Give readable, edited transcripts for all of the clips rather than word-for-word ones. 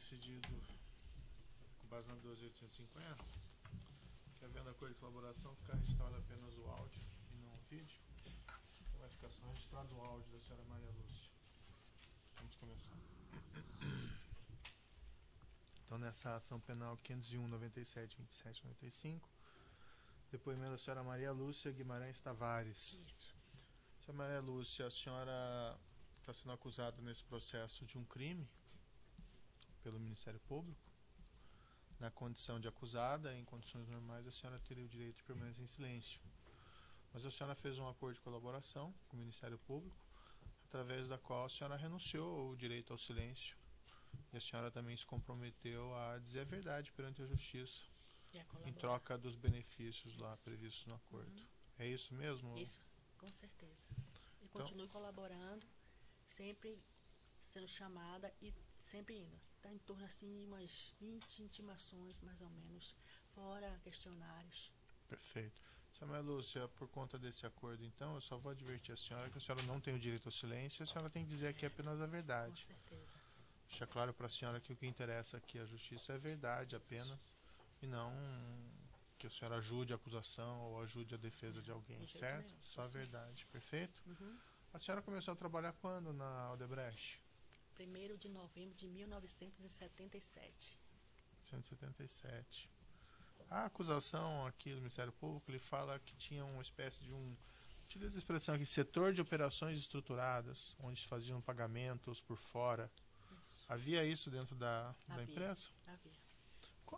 decidido, com base na 12.850, que havendo acordo de colaboração, ficar registrado apenas o áudio e não o vídeo. Então vai ficar só registrado o áudio da senhora Maria Lúcia. Vamos começar. Então, nessa ação penal 501, 97, 27, 95, depoimento da senhora Maria Lúcia Guimarães Tavares. Isso. Senhora Maria Lúcia, a senhora está sendo acusada nesse processo de um crime pelo Ministério Público. Na condição de acusada, em condições normais, a senhora teria o direito de permanecer em silêncio. Mas a senhora fez um acordo de colaboração com o Ministério Público, através da qual a senhora renunciou ao direito ao silêncio. E a senhora também se comprometeu a dizer a verdade perante a Justiça, em troca dos benefícios lá previstos no acordo. É isso mesmo? Isso, com certeza. E continuo colaborando, sempre sendo chamada e sempre indo. Está em torno assim de umas 20 intimações, mais ou menos, fora questionários. Perfeito. Senhora Lúcia, por conta desse acordo, então, eu só vou advertir a senhora que a senhora não tem o direito ao silêncio, a senhora tem que dizer aqui apenas a verdade. Com certeza. Deixa claro para a senhora que o que interessa aqui à Justiça é a verdade apenas, e não que a senhora ajude a acusação ou ajude a defesa de alguém, certo? Nenhum. Só a verdade, perfeito? Uhum. A senhora começou a trabalhar quando na Odebrecht? 1º de novembro de 1977. 177. A acusação aqui do Ministério Público, ele fala que tinha uma espécie de utiliza a expressão aqui, setor de operações estruturadas, onde se faziam pagamentos por fora. Isso. Havia isso dentro da empresa? Havia.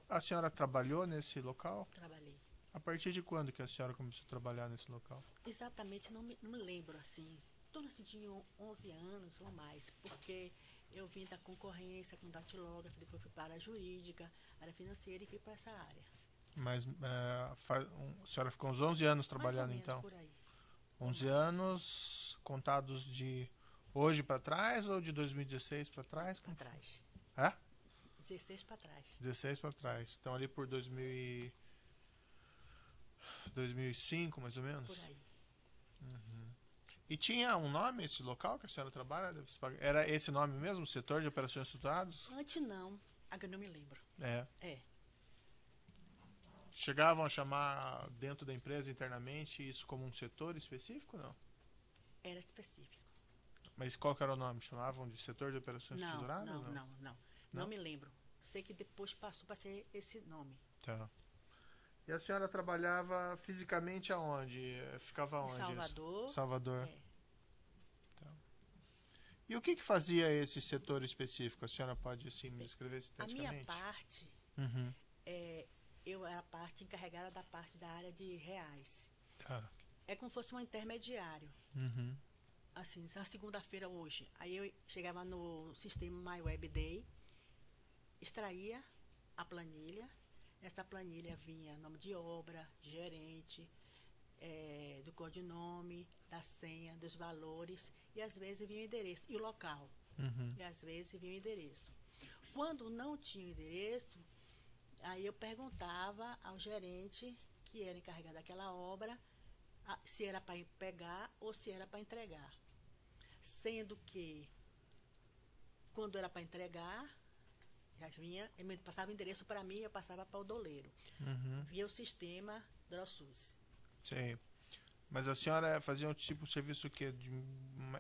A senhora trabalhou nesse local? Trabalhei. A partir de quando que a senhora começou a trabalhar nesse local? Exatamente, não me lembro assim. Torno assim de 11 anos ou mais, porque eu vim da concorrência com datilógrafo, depois fui para a jurídica, área financeira e fui para essa área. Mas a senhora ficou uns 11 anos trabalhando, mais ou menos, então? por aí. 11 anos contados de hoje para trás ou de 2016 para trás? Para trás. É? 16 para trás. 16 para trás. Então ali por 2005, mais ou menos? Por aí. Uhum. E tinha um nome esse local que a senhora trabalha? Era esse nome mesmo? Setor de Operações Estruturadas? Antes não. Agora não me lembro. É. É. Chegavam a chamar dentro da empresa internamente isso como um setor específico, não? Era específico. Mas qual que era o nome? Chamavam de Setor de Operações Estruturadas? Não me lembro. Sei que depois passou para ser esse nome. Tá. E a senhora trabalhava fisicamente aonde? Ficava onde? Em Salvador. Isso? Salvador. É. Tá. E o que fazia esse setor específico? A senhora pode assim, me descrever sinteticamente? A minha parte, Uhum. eu era a parte encarregada da parte da área de reais. Tá. É como se fosse um intermediário. Uhum. Assim, na segunda-feira hoje. Aí eu chegava no sistema MyWebDay, extraía a planilha. Nessa planilha vinha nome de obra, gerente, do codinome, da senha, dos valores, e às vezes vinha o endereço e o local. Uhum. E às vezes vinha o endereço. Quando não tinha o endereço, aí eu perguntava ao gerente, que era encarregado daquela obra, se era para pegar ou se era para entregar. Sendo que, quando era para entregar, já vinha, ele passava o endereço para mim, eu passava para o doleiro. Uhum. Via o sistema DROSUS. Sim. Mas a senhora fazia um tipo de serviço que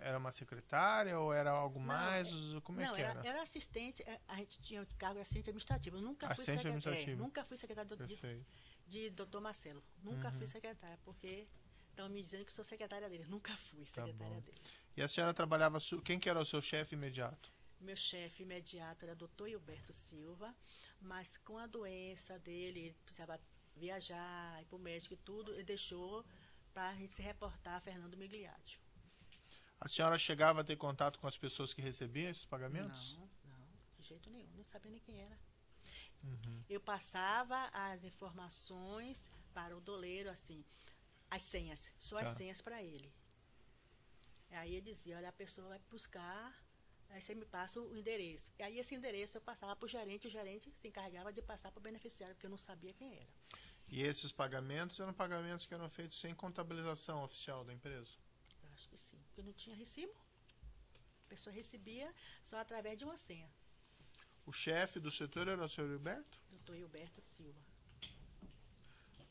era uma secretária ou era algo mais? Como é que era? Era assistente, a gente tinha o cargo de assistente administrativo. Eu nunca fui secretária. Nunca fui secretária de doutor Marcelo. Nunca fui secretária, porque estão me dizendo que sou secretária dele. Nunca fui secretária dele. E a senhora trabalhava, quem que era o seu chefe imediato? Meu chefe imediato era doutor Hilberto Silva, mas com a doença dele, ele precisava viajar, ir para o médico e tudo, ele deixou para a gente se reportar a Fernando Migliaccio. A senhora chegava a ter contato com as pessoas que recebiam esses pagamentos? Não, de jeito nenhum, não sabia nem quem era. Uhum. Eu passava as informações para o doleiro, assim, as senhas, só as senhas para ele. Aí ele dizia, olha, a pessoa vai buscar, aí você me passa o endereço. E aí esse endereço eu passava para o gerente se encarregava de passar para o beneficiário, porque eu não sabia quem era. E esses pagamentos eram pagamentos que eram feitos sem contabilização oficial da empresa? Eu acho que sim, porque não tinha recibo. A pessoa recebia só através de uma senha. O chefe do setor era o senhor Hilberto? Doutor Hilberto Silva.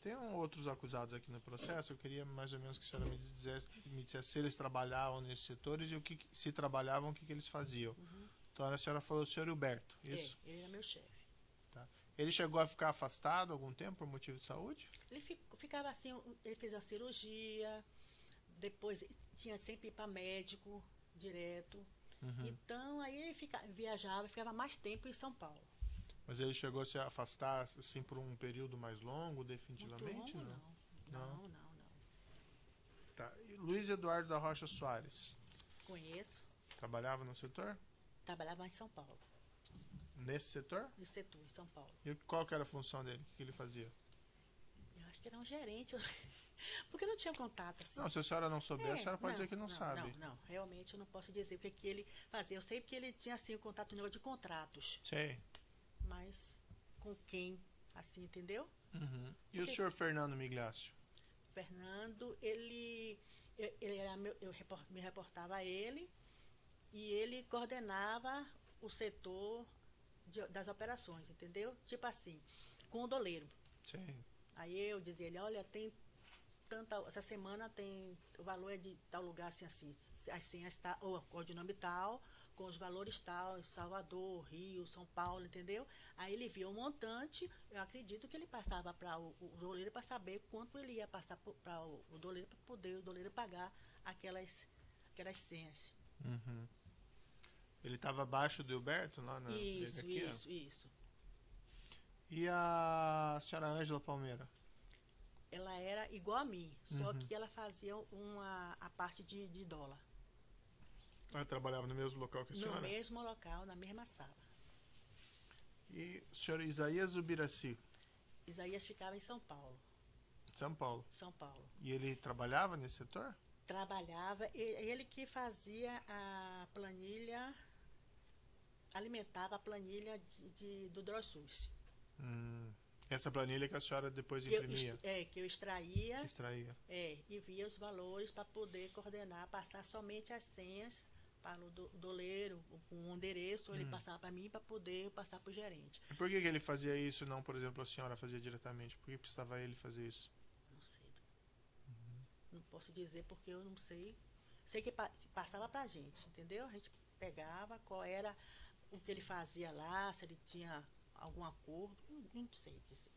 Tem outros acusados aqui no processo. Eu queria mais ou menos que a senhora me dissesse se eles trabalhavam nesses setores e o que se trabalhavam, o que eles faziam. Então a senhora falou do senhor Hilberto, isso? Ele era meu chefe. Tá. Ele chegou a ficar afastado algum tempo por motivo de saúde? Ele ficava assim, ele fez a cirurgia, depois tinha sempre ir para médico direto. Então aí ele viajava, ficava mais tempo em São Paulo. Mas ele chegou a se afastar assim por um período mais longo, definitivamente? Muito longo, não. Tá. E Luiz Eduardo da Rocha Soares? Conheço. Trabalhava no setor? Trabalhava em São Paulo. Nesse setor? No setor, em São Paulo. E qual que era a função dele? O que ele fazia? Eu acho que era um gerente, porque eu não tinha contato assim. Não, se a senhora não souber, a senhora pode dizer que não sabe. Não, realmente eu não posso dizer o que ele fazia. Eu sei que ele tinha assim o contato no nível de contratos. Sei. Mas com quem, assim, entendeu? E o senhor Fernando Migliaccio? Fernando, ele era me reportava a ele e ele coordenava o setor das operações, entendeu? Tipo assim, com o doleiro. Sim. Aí eu dizia ele, olha, tem tanta, essa semana tem, o valor é de tal lugar assim, as senhas tal, ou codinome tal, com os valores tal, Salvador, Rio, São Paulo, entendeu? Aí ele via o montante, eu acredito que ele passava para o doleiro para saber quanto ele ia passar para o doleiro, para poder o doleiro pagar aquelas senhas. Ele estava abaixo do Hilberto lá na Isso. E a senhora Ângela Palmeira? Ela era igual a mim, só que ela fazia a parte de dólar. Ela trabalhava no mesmo local que a senhora? No mesmo local, na mesma sala. E o senhor Isaías Ubiraci? Isaías ficava em São Paulo. São Paulo. São Paulo. E ele trabalhava nesse setor? Trabalhava, ele que fazia a planilha, alimentava a planilha do DROSUS. Essa planilha que a senhora depois imprimia? Que eu extraía. Que extraía. E via os valores para poder coordenar, passar somente as senhas para o doleiro, com um endereço, ele passava para mim para poder passar para o gerente. E por que ele fazia isso e não, por exemplo, a senhora fazia diretamente? Por que precisava ele fazer isso? Não sei. Não posso dizer porque eu não sei. Sei que passava para a gente, entendeu? A gente pegava qual era o que ele fazia lá, se ele tinha algum acordo, não sei dizer.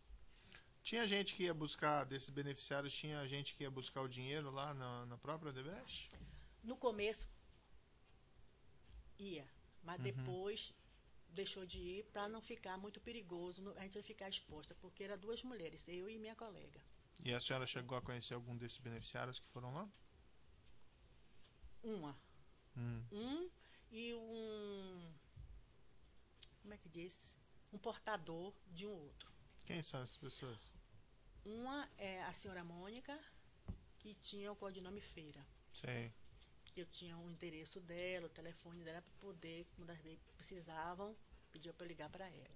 Tinha gente que ia buscar, desses beneficiários, tinha gente que ia buscar o dinheiro lá na própria Odebrecht? No começo ia, mas depois deixou de ir para não ficar muito perigoso, a gente não ficar exposta, porque eram duas mulheres, eu e minha colega. E a senhora chegou a conhecer algum desses beneficiários que foram lá? Uma. E como é que diz? Um portador de um outro. Quem são essas pessoas? Uma é a senhora Mônica, que tinha o codinome Feira. Sei. Eu tinha o endereço dela, o telefone dela, para poder, quando as vezes precisavam, pediu para eu ligar para ela.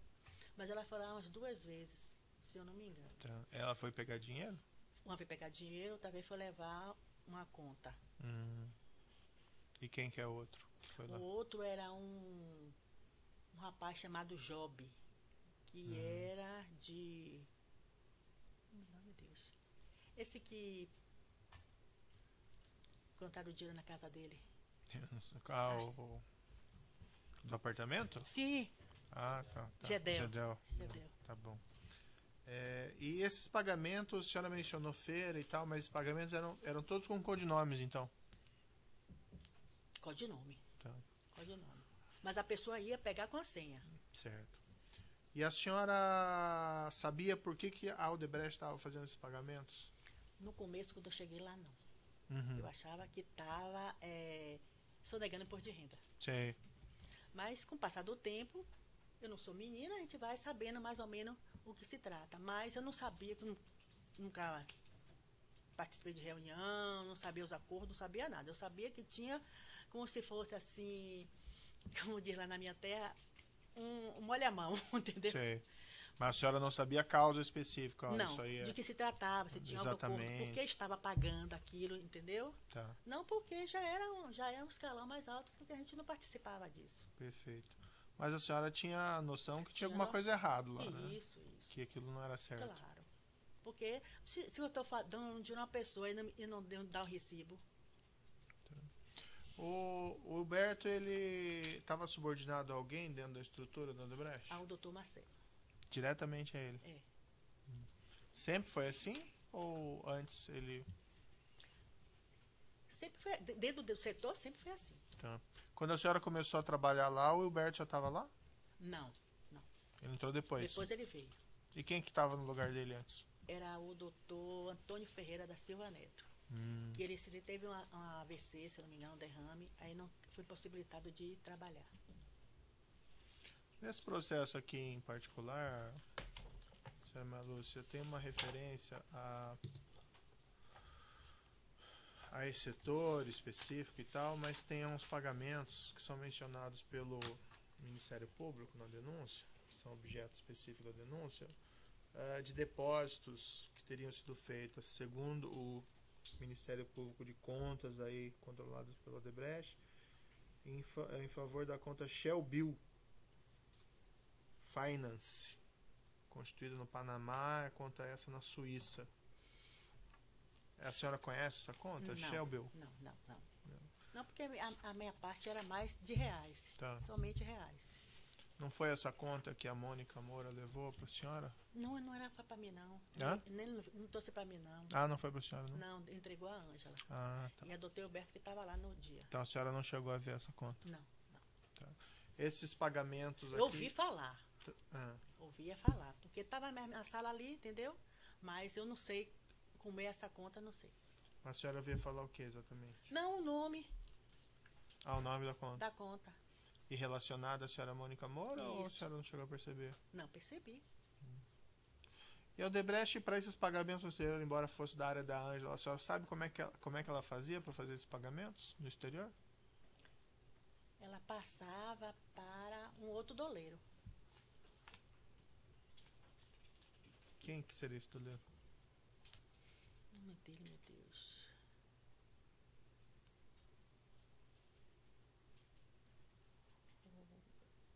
Mas ela foi lá umas 2 vezes, se eu não me engano. Tá. Ela foi pegar dinheiro? Uma foi pegar dinheiro, outra vez foi levar uma conta. E quem que é o outro? Que foi lá? O outro era um rapaz chamado Job, que era de... Meu Deus. Esse que contaram o dinheiro na casa dele. Do apartamento? Sim. Ah, tá. Gedel. Tá bom. E esses pagamentos, a senhora mencionou feira e tal, mas esses pagamentos eram todos com codinomes, então? Codinome. Tá. Codinome. Mas a pessoa ia pegar com a senha. Certo. E a senhora sabia por que a Odebrecht estava fazendo esses pagamentos? No começo, quando eu cheguei lá, não. Eu achava que estava sonegando imposto de renda. Sei. Mas com o passar do tempo, eu não sou menina, a gente vai sabendo mais ou menos o que se trata. Mas eu não sabia, nunca participei de reunião, não sabia os acordos, não sabia nada. Eu sabia que tinha como se fosse assim, como diz lá na minha terra, um molha-mão, entendeu? Sei. Mas a senhora não sabia a causa específica? Não, isso aí de que se tratava, se tinha algum acordo, por que estava pagando aquilo, entendeu? Tá. Não porque já era um escalão mais alto, porque a gente não participava disso. Perfeito. Mas a senhora tinha noção que tinha Tinha alguma coisa errada lá, né? Isso. Que aquilo não era certo. Claro. Porque se eu estou dando de uma pessoa e não dá o recibo. O Huberto, ele estava subordinado a alguém dentro da estrutura da Odebrecht? Ao doutor Marcelo. Diretamente a ele? É. Sempre foi assim? Ou antes ele... Sempre foi, dentro do setor, sempre foi assim. Tá. Quando a senhora começou a trabalhar lá, o Huberto já estava lá? Não. Ele entrou depois? Depois ele veio. E quem que estava no lugar dele antes? Era o doutor Antônio Ferreira da Silva Neto. Que ele teve um AVC, se não me engano, um derrame, aí não foi possibilitado de trabalhar. Nesse processo aqui em particular, senhora Marlúcia, tem uma referência a esse setor específico e tal, mas tem uns pagamentos que são mencionados pelo Ministério Público na denúncia, que são objeto específico da denúncia, de depósitos que teriam sido feitos segundo o Ministério Público de Contas, aí controlados pela Odebrecht, em favor da conta Shell Bill Finance, constituída no Panamá, conta essa na Suíça. A senhora conhece essa conta? Não, Shell Bill? Não, porque a minha parte era mais de reais. Tá. Somente reais. Não foi essa conta que a Mônica Moura levou para a senhora? Não era para mim, não. Hã? Não trouxe para mim, não. Ah, não foi para a senhora, não? Não, entregou a Ângela. Ah, tá. E a doutor Alberto que estava lá no dia. Então a senhora não chegou a ver essa conta? Não. Tá. Esses pagamentos aqui... Eu ouvi falar. Ah, Ouvia falar. Porque estava na sala ali, entendeu? Mas eu não sei como é essa conta, não sei. a senhora veio falar o que exatamente? Não, o nome Ah, o nome da conta. da conta. E relacionada à senhora Mônica Moura ou a Isso. senhora não chegou a perceber? Não, percebi. E a Odebrecht, para esses pagamentos no exterior, embora fosse da área da Ângela, a senhora sabe como é que ela fazia para fazer esses pagamentos no exterior? Ela passava para um outro doleiro. Quem que seria esse doleiro? O nome dele, meu Deus.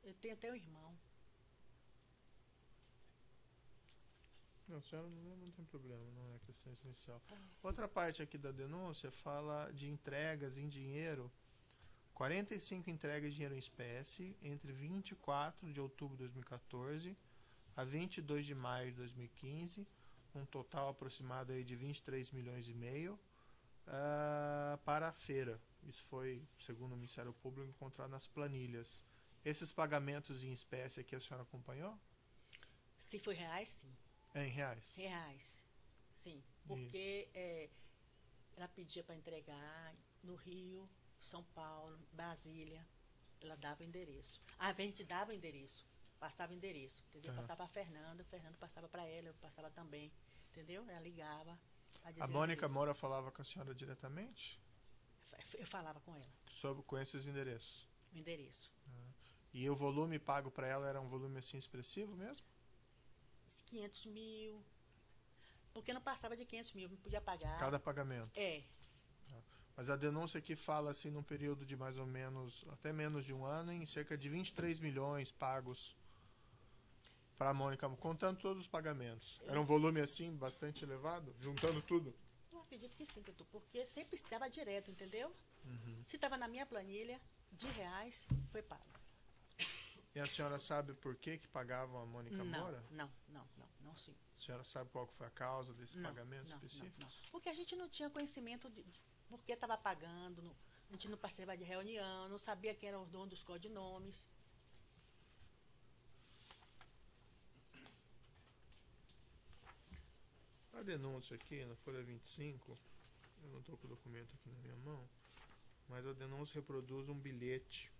Eu tenho até um irmão. Não, a senhora não tem problema, não é questão essencial. Outra parte aqui da denúncia fala de entregas em dinheiro. 45 entregas de dinheiro em espécie entre 24 de outubro de 2014 a 22 de maio de 2015, um total aproximado aí de 23 milhões e meio para a feira. Isso foi, segundo o Ministério Público, encontrado nas planilhas. Esses pagamentos em espécie aqui a senhora acompanhou? Se foi reais, sim. É em reais? Reais. Sim. Porque ela pedia para entregar no Rio, São Paulo, Brasília. Ela dava o endereço. A gente dava o endereço. Passava o endereço. Entendeu? Passava para Fernando passava para ela, eu passava também. Entendeu? Ela ligava. A Mônica Moura falava com a senhora diretamente? Eu falava com ela. Com esses endereços? O endereço. E o volume pago para ela era um volume assim expressivo mesmo? 500 mil. Porque não passava de 500 mil, não podia pagar. Cada pagamento? É. Mas a denúncia aqui fala assim num período de mais ou menos, até menos de um ano, em cerca de 23 milhões pagos para a Mônica, contando todos os pagamentos. Era um volume assim, bastante elevado, juntando tudo? Eu acredito que sim, porque sempre estava direto, entendeu? Se estava na minha planilha, de reais, foi pago. E a senhora sabe por que pagavam a Mônica Moura? Não, sim. A senhora sabe qual que foi a causa desses pagamentos específicos? Não. Porque a gente não tinha conhecimento de por que estava pagando, a gente não participava de reunião, não sabia quem eram os donos dos codinomes. A denúncia aqui, na folha 25, eu não estou com o documento aqui na minha mão, mas a denúncia reproduz um bilhete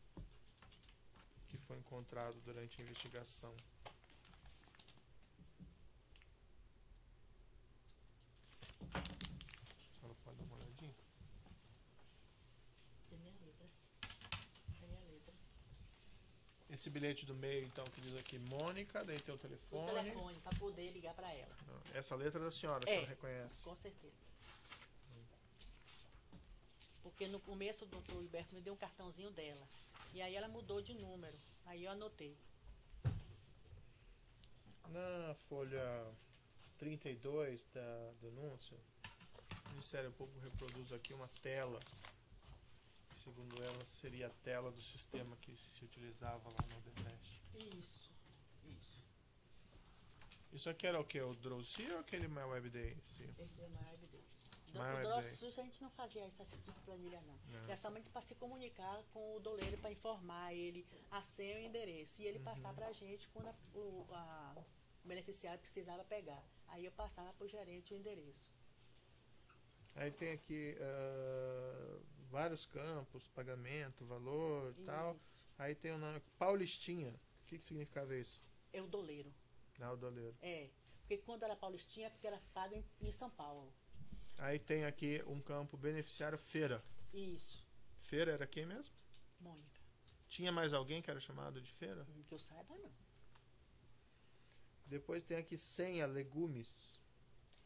que foi encontrado durante a investigação. A senhora pode dar uma olhadinha? Tem minha letra. Esse bilhete do meio, então, que diz aqui Mônica, daí tem o telefone. O telefone, para poder ligar para ela. Essa letra é da senhora, a senhora reconhece? Com certeza. Porque no começo o doutor Gilberto me deu um cartãozinho dela. E aí ela mudou de número. Aí eu anotei. Na folha 32 da denúncia, o Ministério Público reproduz aqui uma tela, que, segundo ela, seria a tela do sistema que se utilizava lá no Odebrecht. Isso. Isso aqui era o que? O Drosy ou aquele MyWebDay? Esse é o maior deles. Maior O Dross ideia. SUS a gente não fazia esse tipo de planilha, não. Não. É somente para se comunicar com o doleiro, para informar ele a senha e o endereço. E ele passar para a gente quando o beneficiário precisava pegar. Aí eu passava para o gerente o endereço. Aí tem aqui vários campos, pagamento, valor e tal. Isso. Aí tem o nome Paulistinha. O que significava isso? É o doleiro. Ah, o doleiro. É. Porque quando era paulistinha, é porque era paga em São Paulo. Aí tem aqui um campo beneficiário Feira. Isso. Feira era quem mesmo? Mônica. Tinha mais alguém que era chamado de Feira? Que eu saiba, não. Depois tem aqui senha, legumes.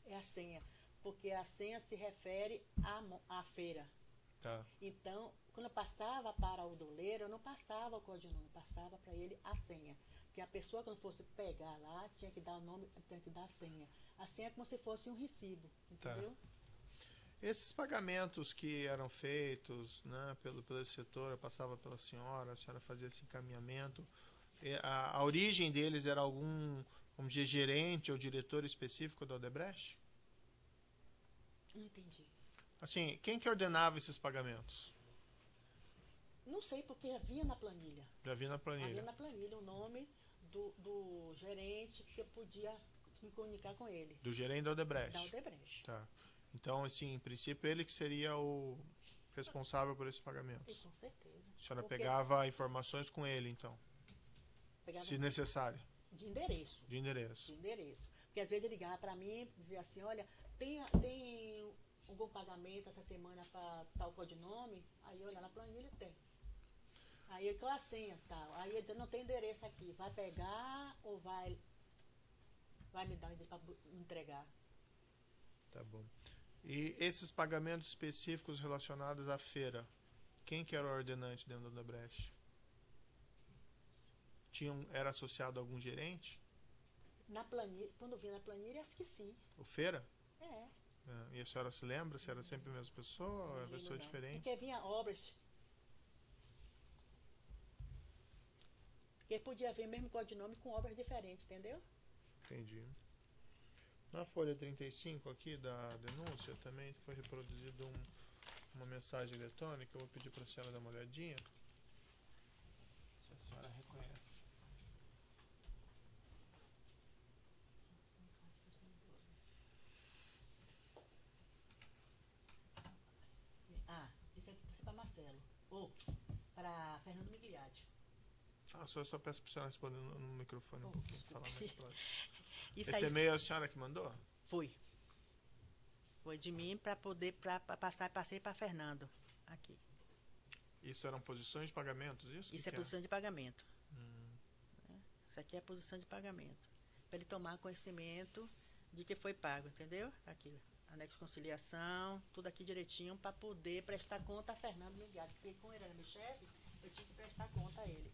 É a senha. Porque a senha se refere à feira. Tá. Então, quando eu passava para o doleiro, eu não passava o codinome, passava para ele a senha. Porque a pessoa, quando fosse pegar lá, tinha que dar o nome, tinha que dar a senha. A senha é como se fosse um recibo, entendeu? Tá. Esses pagamentos que eram feitos, né, pelo setor, passava pela senhora, a senhora fazia esse encaminhamento. A origem deles era algum, vamos dizer, gerente ou diretor específico da Odebrecht? Não entendi. Assim, quem que ordenava esses pagamentos? Não sei, porque havia na planilha. Já vi na planilha. Havia na planilha o nome do gerente que eu podia me comunicar com ele. Do gerente da Odebrecht. Da Odebrecht. Tá. Então, assim, em princípio, ele que seria o responsável por esses E pagamentos. com certeza. A senhora Porque pegava informações com ele, então, pegava se necessário, de endereço. de endereço. De endereço. Porque às vezes ele ligava para mim e dizia assim, olha, tem algum pagamento essa semana para tal codinome? Aí eu olhava na planilha, tem. Aí eu, qual a senha tal? Aí eu dizia, não tem endereço aqui, vai pegar ou vai me dar para entregar? Tá bom. E esses pagamentos específicos relacionados à feira, quem que era o ordenante dentro da Odebrecht? Era associado a algum gerente? Na planilha, quando eu vi na planilha, acho que sim. O feira? É. E a senhora se lembra se era sempre a mesma pessoa ou era Não pessoa lembro, não. diferente? Porque vinha obras. Porque podia haver mesmo codinome com obras diferentes, entendeu? Entendi. Na folha 35 aqui da denúncia também foi reproduzido uma mensagem eletrônica. Eu vou pedir para a senhora dar uma olhadinha. Se a senhora reconhece. Isso aqui vai ser para Marcelo. Ou para Fernando Migliati. Só peço para a senhora responder no microfone um pouquinho, desculpa. falar mais próximo. Isso Esse aí e-mail é a senhora que mandou? foi. Foi de mim para poder passei para Fernando. Aqui. Isso eram posições de pagamentos, isso? Isso é posição de pagamento. Hum. Isso aqui é a posição de pagamento. Para ele tomar conhecimento de que foi pago, entendeu? Aqui. Anexo de conciliação, tudo aqui direitinho para poder prestar conta a Fernando Migliati. Porque como ele era meu chefe, eu tinha que prestar conta a ele.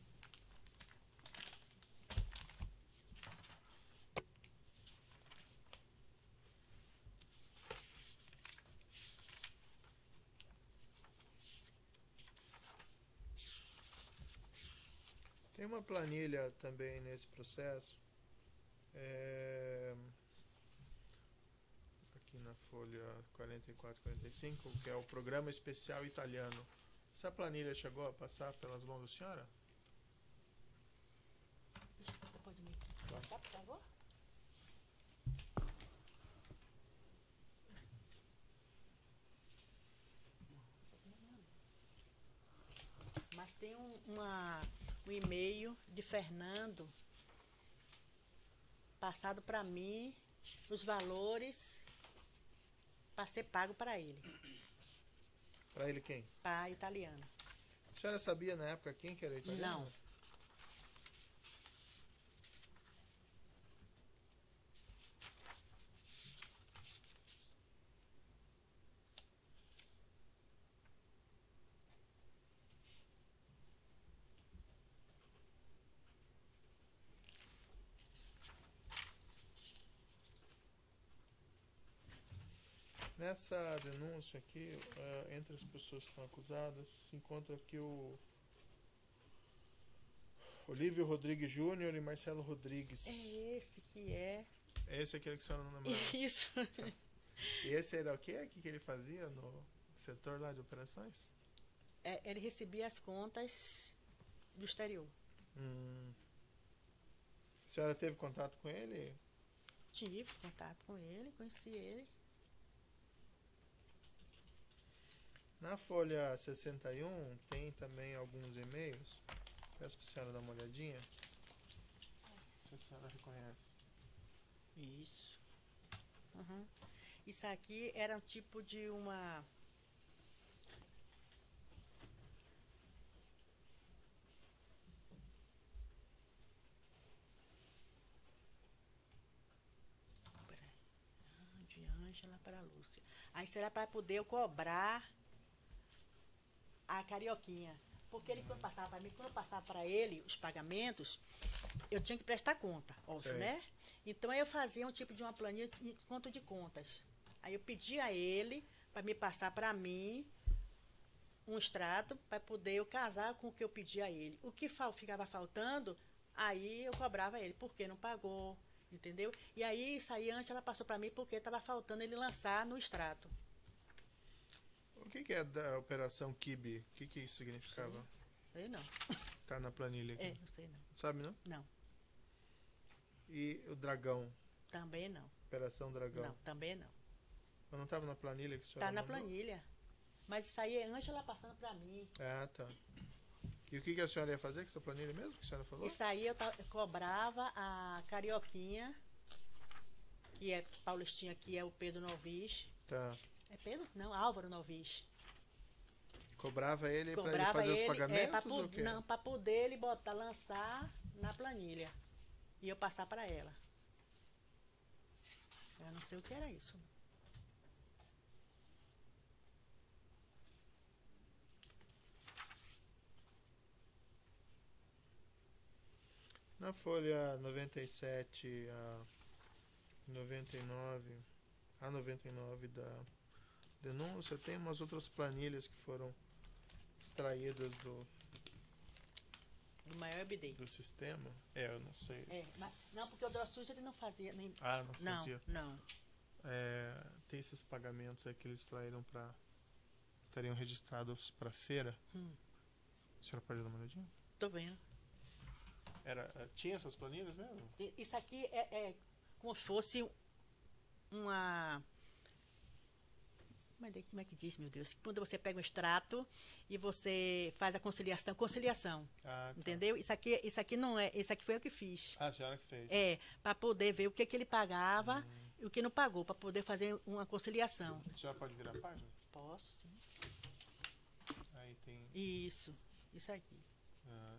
Tem uma planilha também nesse processo. Aqui na folha 44 e 45, que é o Programa Especial Italiano. Essa planilha chegou a passar pelas mãos da senhora? Você pode me mostrar, por favor? Mas tem um e-mail de Fernando passado para mim os valores para ser pago para ele, Para ele quem? para a italiana. A senhora sabia na época quem que era italiano? Não. Nessa denúncia aqui, entre as pessoas que estão acusadas, se encontra aqui o Olívio Rodrigues Júnior e Marcelo Rodrigues. É esse que é. É esse aquele que a senhora não lembrava? Isso. E esse era o quê? O que ele fazia no setor lá de operações? Ele recebia as contas do exterior. A senhora teve contato com ele? Tive contato com ele, conheci ele. Na folha 61 tem também alguns e-mails. Peço para a senhora dar uma olhadinha. Se a senhora reconhece. Isso. Uhum. Isso aqui era um tipo de uma... De Ângela para Lúcia. Aí será para poder eu cobrar a Carioquinha. Porque ele, quando passava para mim, quando eu passava para ele os pagamentos, eu tinha que prestar conta, óbvio, né? Então eu fazia um tipo de uma planilha de conta de contas. Aí eu pedia a ele para me passar para mim um extrato para poder eu casar com o que eu pedia a ele. O que ficava faltando, aí eu cobrava ele, porque não pagou, entendeu? E aí isso aí antes ela passou para mim porque estava faltando ele lançar no extrato. O que é da operação Kibe? O que isso significava? Sei não. Tá na planilha aqui. Não sei não. Sabe não? Não. E o Dragão? Também não. Operação Dragão? Não, também não. Mas não estava na planilha que a senhora Tá na mandou? planilha. Mas isso aí é Ângela passando para mim. Ah, tá. E o que a senhora ia fazer com essa planilha mesmo que a senhora falou? Isso aí eu cobrava a Carioquinha, que é Paulistinha, que é o Pedro Novis. Tá. É Pedro? Não, Álvaro Novis. Cobrava ele para ele Cobrava fazer ele, os pagamentos ou o quê? Não, para poder ele lançar na planilha. E eu passar para ela. Eu não sei o que era isso. Na folha 97 a 99, a 99 da denúncia, tem umas outras planilhas que foram extraídas do maior update. do sistema. Eu não sei. Mas, não, porque o DROSUS ele não fazia nem... Não fazia. Não. Tem esses pagamentos aí que eles extraíram para... estariam registrados para feira. A senhora pode dar uma olhadinha? Tô vendo. Tinha essas planilhas mesmo? Isso aqui é como se fosse uma... Como é que diz, meu Deus? Quando você pega um extrato e você faz a conciliação. Tá. Entendeu? Isso aqui não é. Isso aqui foi eu que fiz. A senhora que fez. Para poder ver o que ele pagava e o que não pagou, para poder fazer uma conciliação. A senhora pode virar a página? Posso, sim. Aí tem... Isso aqui.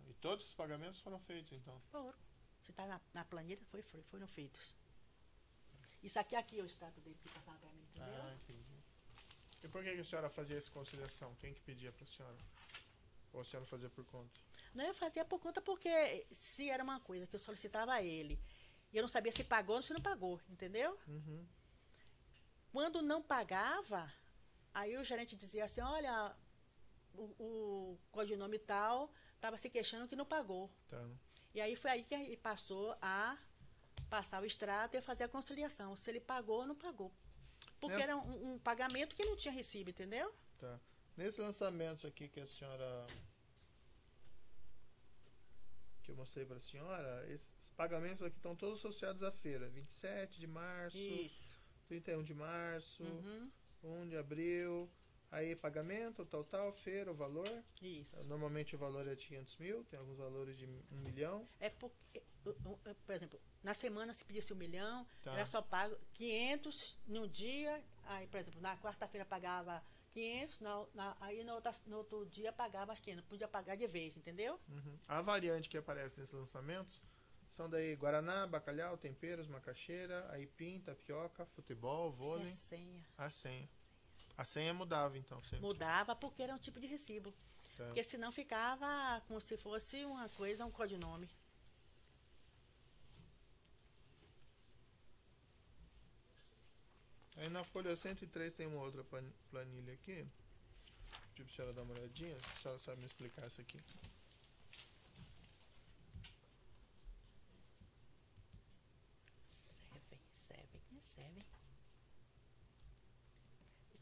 E todos os pagamentos foram feitos, então? Foram. Se está na planilha, foram feitos. Isso aqui é o extrato dele que passava para mim, entendeu? Entendi. E por que a senhora fazia essa conciliação? Quem que pedia para a senhora? Ou a senhora fazia por conta? Não, eu fazia por conta porque se era uma coisa que eu solicitava a ele e eu não sabia se pagou ou se não pagou, entendeu? Quando não pagava, aí o gerente dizia assim, olha, o codinome tal estava se queixando que não pagou. Tá. E aí foi aí que ele passou a passar o extrato e fazer a conciliação. Se ele pagou ou não pagou. Porque era um pagamento que não tinha recibo, entendeu? Tá. Nesses lançamentos aqui que a senhora... que eu mostrei para a senhora, esses pagamentos aqui estão todos associados à feira. 27 de março, Isso. 31 de março, 1 de abril... Aí pagamento, tal, feira, o valor. Isso. Normalmente o valor é de 500 mil, tem alguns valores de 1 milhão. Porque, por exemplo, na semana se pedisse 1 milhão, era só pago 500 num dia. Aí, por exemplo, na quarta-feira pagava 500, aí no outro dia pagava as 500. Não podia pagar de vez, entendeu? A variante que aparece nesses lançamentos são daí guaraná, bacalhau, temperos, macaxeira, aipim, tapioca, futebol, vôlei. Isso é senha. A senha. A senha mudava, então, sempre. Mudava porque era um tipo de recibo. Tá. Porque senão ficava como se fosse uma coisa, um codinome. Aí na folha 103 tem uma outra planilha aqui. Pedir pra senhora dar uma olhadinha, se a senhora sabe me explicar isso aqui. Seven.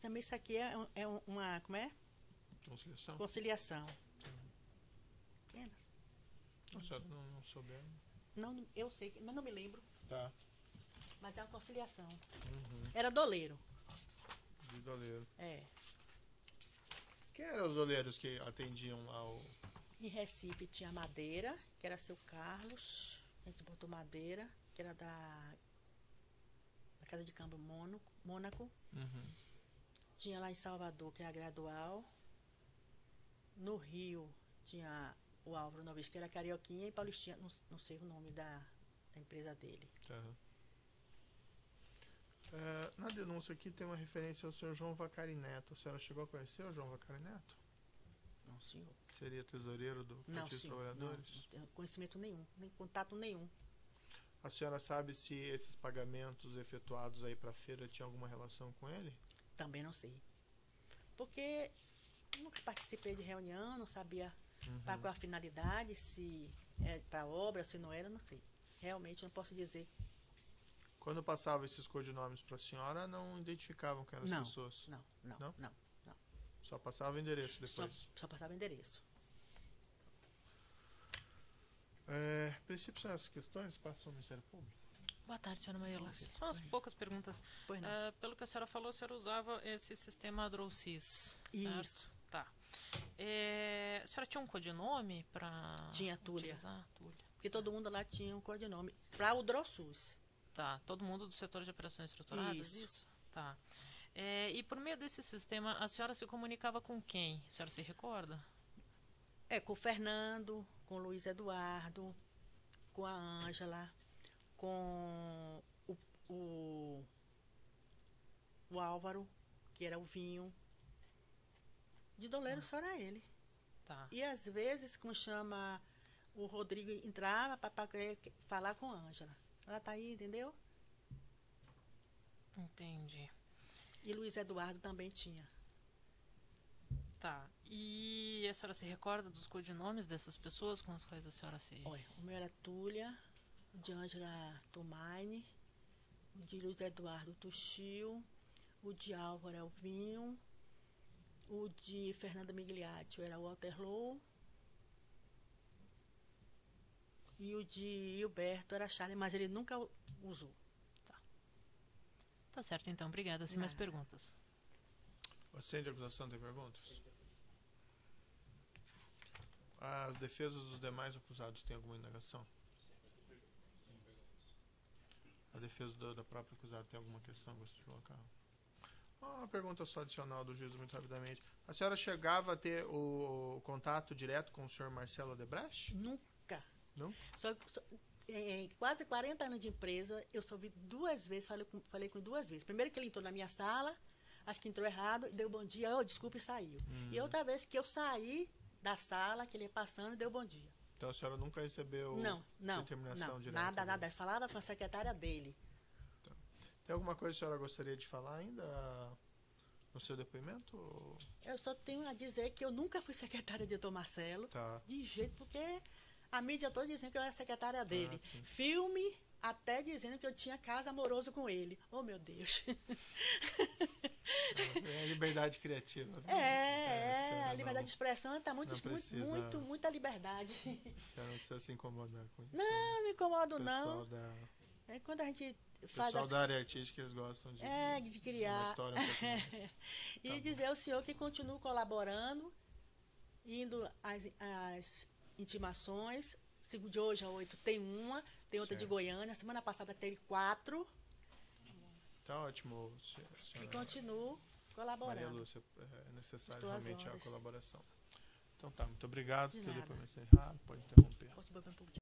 Também isso aqui é uma, como é? Conciliação? Conciliação. Pequenas. A senhora não souber. Não, eu sei, mas não me lembro. Tá. Mas é uma conciliação. Uhum. Era doleiro. De doleiro. É. Quem eram os doleiros que atendiam ao... Em Recife tinha Madeira, que era seu Carlos. A gente botou Madeira, que era da Casa de Câmbio Mônaco. Uhum. Tinha lá em Salvador, que era Gradual. No Rio tinha o Álvaro Novis, que era Carioquinha, e Paulistinha, não sei o nome da empresa dele. Uhum. Na denúncia aqui tem uma referência ao senhor João Vacari Neto. A senhora chegou a conhecer o João Vacari Neto? Não, senhor. Seria tesoureiro do Partido dos Trabalhadores? Não tenho conhecimento nenhum, nem contato nenhum. A senhora sabe se esses pagamentos efetuados aí para a feira tinham alguma relação com ele? Também não sei. Porque nunca participei de reunião, não sabia para qual a finalidade, se é para obra, se não era, não sei. Realmente não posso dizer. Quando passava esses codinomes para a senhora, não identificavam quem eram as pessoas? Não. Só passava o endereço depois? Só passava o endereço. Princípio são essas questões, passam ao Ministério Público. Boa tarde, senhora Maria Lúcia. Só umas poucas perguntas. Pois não. Pelo que a senhora falou, a senhora usava esse sistema DrawSys, certo? Isso. Tá. A senhora tinha um codinome para Tinha Túlia. utilizar? Túlia. Porque todo mundo lá tinha um codinome. Para o DrawSys. Tá. Todo mundo do setor de operações estruturadas? Isso. Tá. E por meio desse sistema, a senhora se comunicava com quem? A senhora se recorda? Com o Fernando, com o Luiz Eduardo, com a Ângela, com o Álvaro, que era o Vinho. De doleiro só era ele. Tá. E às vezes, como chama, o Rodrigo entrava para falar com a Ângela. Ela tá aí, entendeu? Entendi. E Luiz Eduardo também tinha. Tá. E a senhora se recorda dos codinomes dessas pessoas com as quais a senhora se... Olha, o meu era Túlia, o de Ângela Tomaine, o de Luiz Eduardo Tuxil, o de Álvaro era o Vinho, o de Fernanda Migliaccio era o Waterloo, e o de Gilberto era Charlie, mas ele nunca usou. Tá certo, então. Obrigada. Sem mais perguntas. Você de acusação tem perguntas? As defesas dos demais acusados têm alguma indagação? A defesa da própria acusada tem alguma questão que você de colocar? Uma pergunta só adicional do juiz, muito rapidamente. A senhora chegava a ter o contato direto com o senhor Marcelo Odebrecht? Nunca. Não? Em quase 40 anos de empresa, eu só vi 2 vezes, falei com 2 vezes. Primeiro que ele entrou na minha sala, acho que entrou errado, deu bom dia, desculpa e saiu. E outra vez que eu saí da sala, que ele ia passando, deu bom dia. Então a senhora nunca recebeu determinação direta? Nada. Eu falava com a secretária dele. Tá. Tem alguma coisa que a senhora gostaria de falar ainda no seu depoimento? Eu só tenho a dizer que eu nunca fui secretária de Dr. Marcelo, de jeito, porque a mídia toda dizendo que eu era secretária dele. Filme até dizendo que eu tinha caso amoroso com ele. Oh, meu Deus. É a liberdade criativa. Né? A liberdade de expressão está muita liberdade. Você não precisa se incomodar com isso. Não me incomodo, não. Quando a gente faz pessoal da área artística, eles gostam de criar. Uma história um pouco mais. E dizer ao senhor que continuo colaborando, indo às intimações. De hoje a 8 tem uma, tem outra de Goiânia. Semana passada teve 4. Tá ótimo, senhora. E continuo colaborando. Maria Lúcia, é necessário realmente a colaboração. Então tá, muito obrigado. De nada. Pode interromper. Posso beber um pouco de